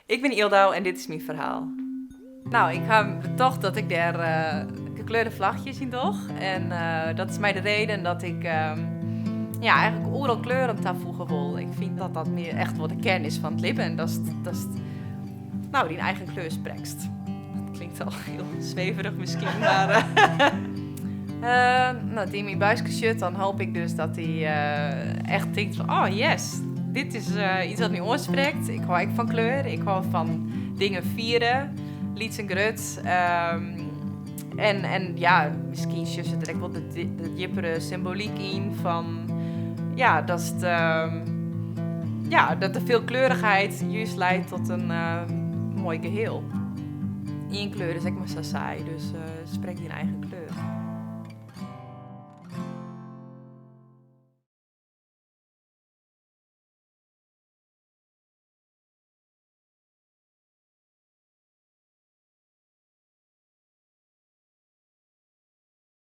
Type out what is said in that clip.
Ik ben Ildo en dit is mijn verhaal. Nou, ik ga toch dat ik daar gekleurde vlagjes in toch. En dat is mij de reden dat ik eigenlijk overal kleuren toevoegen wil. Ik vind dat dat meer echt wat de kern is van het leven. En dat is die eigen kleur spreekt. Dat klinkt al heel zweverig misschien, maar... die mijn buisje shirt, dan hoop ik dus dat hij echt denkt van... Oh yes, dit is iets wat me aanspreekt. Ik hou echt van kleur. Ik hou van dingen vieren. Lieds en grut. En ja, misschien zit er ook wel de diepere symboliek in van... Ja, dat is dat de veelkleurigheid juist leidt tot een mooi geheel. Eén kleur is echt maar zo saai, dus spreek die eigen kleur.